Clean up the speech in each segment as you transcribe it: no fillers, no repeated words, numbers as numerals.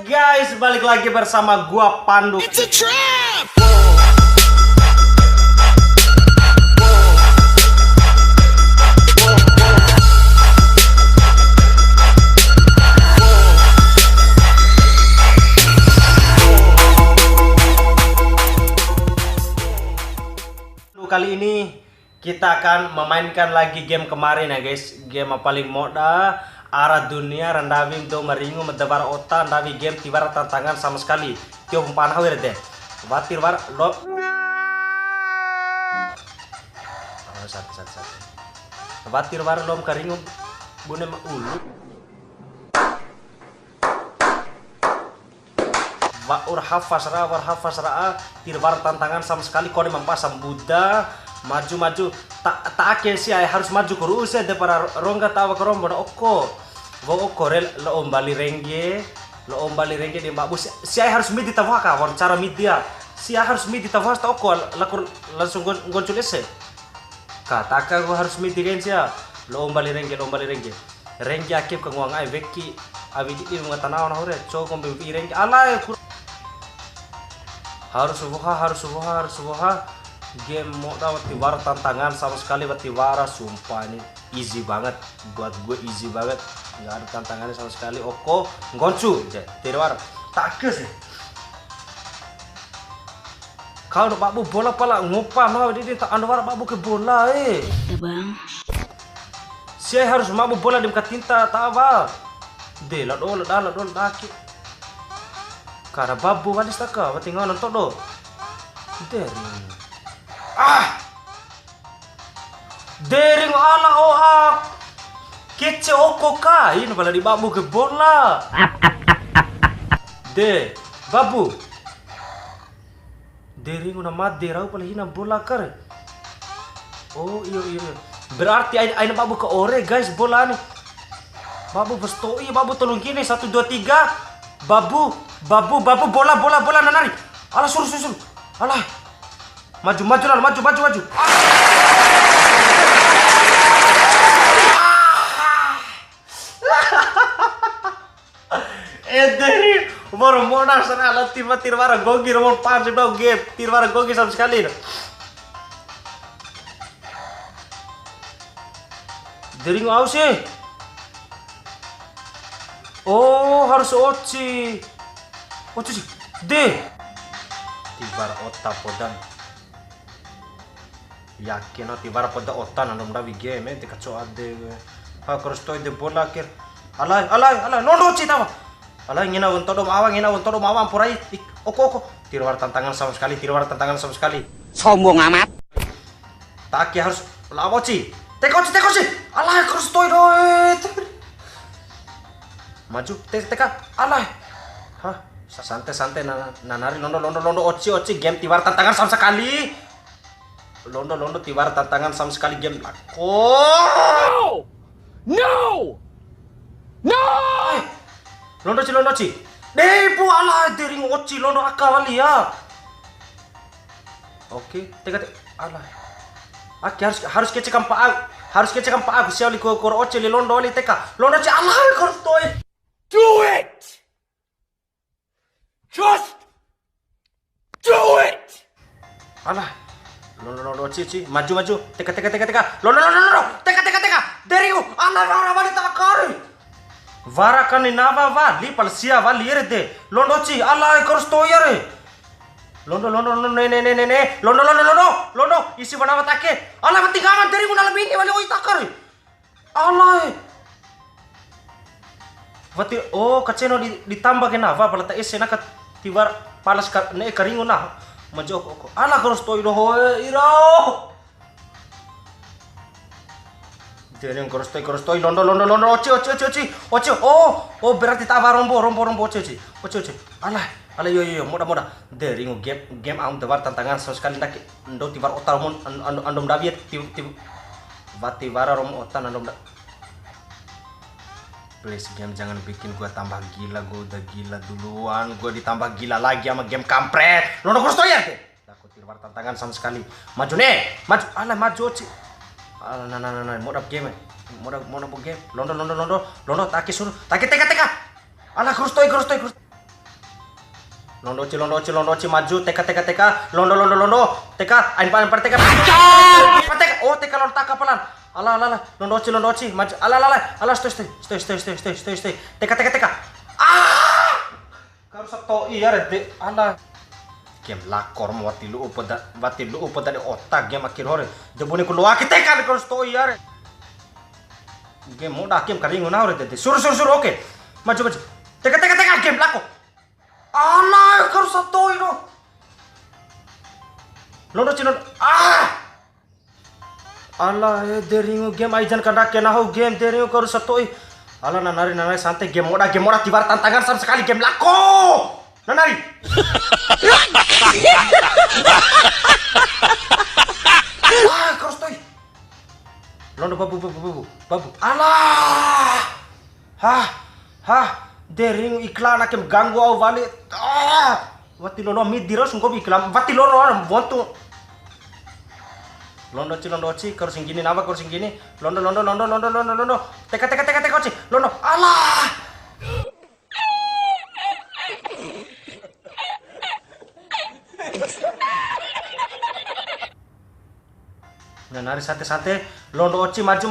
guys, balik lagi bersama gua Pandu. It's a trap. Kali ini kita akan memainkan lagi game kemarin ya guys. Game paling moda arah dunia rendaving do maringo medabar otak davi game tibar tantangan sama sekali. Tio umpan hawir deh. Batir war lo. Satu. Batir war lom karingo bune ulu. War hafaz ra tirbar tantangan sama sekali kau mempasang Buddha maju tak sih harus maju kurus ya para rongga tawa kerombo oko rel lo ombali rengge di mbak bus si harus midi tawaka war cara media si harus midi tawaka oko lakur langsung goncul ese kata gua harus midi kan sia lo ombali rengge akib ke nguang ai veki abi di mengatakan hore co kombe rengge alai harus subuha game mau dapat tiwara tantangan sama sekali buat tiwara sumpah ini easy banget buat gue easy banget nggak ada tantangannya sama sekali oko ngoncu tiwara tak ke sih kalau udah babu bola pala ngupah mau dia tak andawara babu ke bola ya bang saya harus babu bola di muka tinta tak apa deh lah dol daki karena babu walis tak kah tinggal nonton do dering ala oak kece oko kain bala di babu ke bola de babu dering una made rau pala hina bola kar oh iya berarti aina babu ke ore guys bola nih babu bestoi babu tolong gini 1 2 3 babu bola nanari alah suruh alah maju dari baru modal sana alat tiba tirwara gogi nomor 5 dong game tirwara gogi sama sekali dari ngau sih oh harus oci sih deh tibar otak podan yakin tibar podan otak nandom davi game te kaco ade ha krostoy de bola ker alai nondo ci tawa alai ngina untuk dom awang purai oko tibar tantangan sama sekali Sombong amat. taki harus lawo ci teko ci alai krostoy doet maju teka alai hah santai nanari londo oci game tibar tantangan sama sekali londo tibar tantangan sama sekali game lako No. londo ci depu ala dering oci londo akawali ya oke teka ala aki harus kecekam pa aku siali ko oci li londo li teka londo ci ala harus toy Do it. Just do it. alah londo ci maju teka londo teka deriu alah wali takari vara kan nava vali palsia vali erde londo ci alah korus toyare londo ne londo isi banawa take alah mati gaman deriu na lebih ni wali oi takari alah Vati oh kaceno ditambah kenapa pala ta esena kat tibar palas ne karingo na majo ko ala koros toy do irao Deren koros toy londo oci oh berarti tava rombo oci ala yo moda dering game am tibar tantangan sama sekali ndak ndo tibar otar mon andom daviet vati vara rom otan andom please game jangan bikin gua tambah gila, gua udah gila duluan, gua ditambah gila lagi sama game kampret. Londo kurus ya? Takut tirwar tantangan sama sekali. Maju maju sih. Mau dap game. Mau dap game. Londo taki suruh. Taki teka. Alah kurus toy. Londo, maju, teka, londo, teka, ain par teka, oh teka londo taka pelan, ala, londo, maju, ala, stay, teka, karo satu iya de, ala, game lakor mo wati lu upo da otak game akhir hore, jebuni kulo aki teka karo satu iya re, game muda game karingu na hore de, suruh, oke, maju, teka, game lako. Ala, karo satu itu. Londo, ala, deringu game aijan kandak kena ho game deringu karo satu. Ala, nanari santai game moda tibar tantangan sama sekali game lako. Nanari. Karo satu. Londo babu. Ala. Dering iklan akem ganggu au vale. Wati lono mid diro sungko iklan. Wati lono orang bontu. Londo ci karo sing gini nawa karo sing gini. Londo. Teka ci. Londo. Alah. Nah, nari santai. Londo oci maju.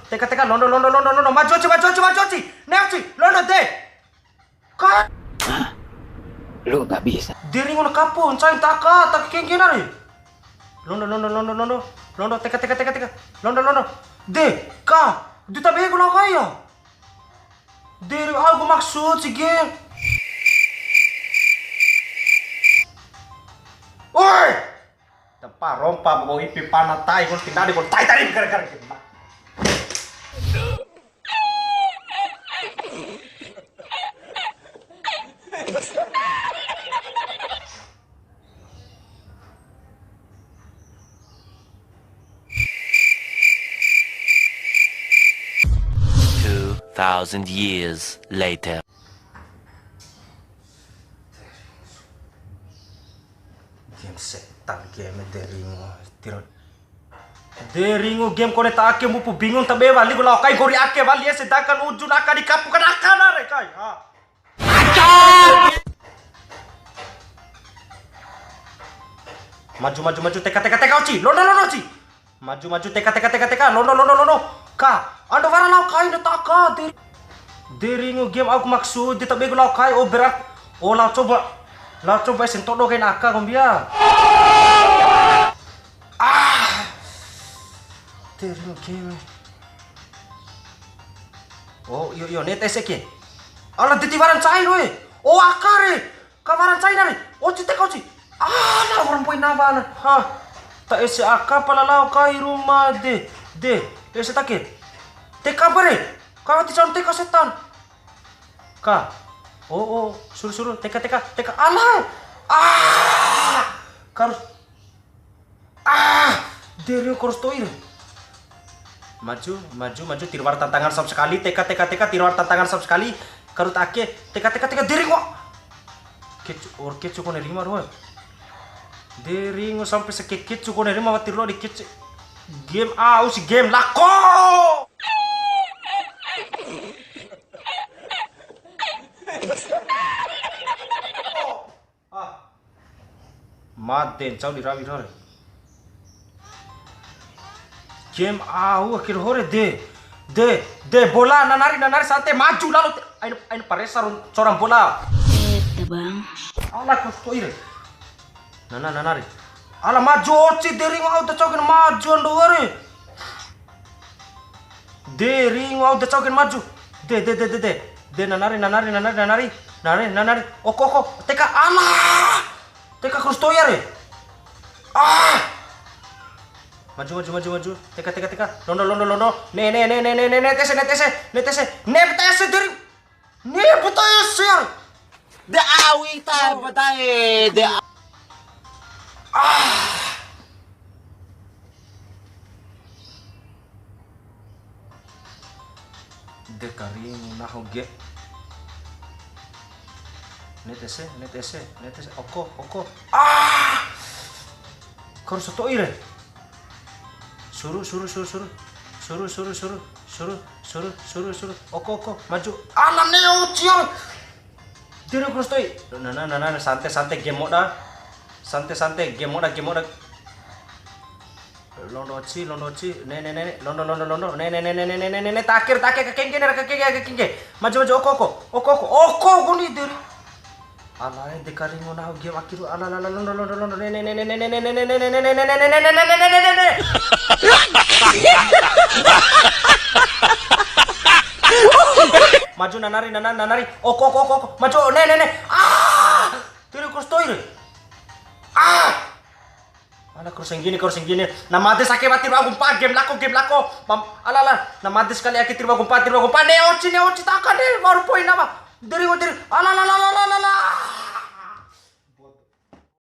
Teka. Londo. Maju oci. Neoci. Londo deh. Kak. Lu gak bisa. Diri ngono kapun, cain taka kengkena re. Londo, teka. Londo. De, ka, duta bego na kaya. Diri aku maksud sige. Oi! Tepa rompa bawa ipi panatai kon tinari kon tai gara-gara. Thousand years later. Game setan game deringo game kone ta ake mupu bingung tabe wali gula kai gori ake wali sedangkan ujun akan dikapu kan akan are kai ha. Maju teka oci. Londo oci. Maju teka. Londo. Ka, ando vara lau kai na taka deringo game aku maksud dia tak bego lau kai oh berat. Oh lau coba sentok do kain aka gombia. Deringo game. Oh yo net eseke. Ala ditiwaran cai loe. Oh akare. Kawaran cai nare. Oh teka oci. Lah orang poin navan. Ha. Tak ese aka pala lau kai rumah de. Ese take. Teka bare. Kau tisan teka setan. Ka. Oh, suruh teka. Alah. Karus. Deri kurus toir. Maju tirwar tantangan sama sekali. Teka tirwar tantangan sama sekali. Karut ake. Teka deri kok. Kecu kau nerima doang. Deri ngo sampai sekekecu kau nerima watir lo dikece. Game si game lako. Maden cau di rawi hore. Game akhir hore de bola nanari santai maju lalu ain paresar corang bola. Bang. Ala kustoire. Nanari. Ala maju oci dering au da cokin maju ando hore. Dering au da cokin maju. De nanari. Oko. Teka ala. Teka kustoire. Maju. Teka. Londo. Netese. Dering. Netese. Daawi tayo patay. Dekarin nahoge. Netese. Oko. Kau soto ire. Suruh. Oko. Maju. Ala neo cial. Diri krustoi. Nah, santai game mode dah. Santai game mode. Londo, ne, londo, ne, takir, kengke. Maju, oko, guni diri. Ala, dekari mo na game akhiru, ala, londo, ne. Maju nanari, oko, maju, ne. Ah, diri krustoi. Ah. Ala kurang gini. Na mati sakit mati bagun pa game lako. Ala. Na mati sekali akit tirba gumpa. Ne oci takkan deh baru poin nama. Dari. Ala.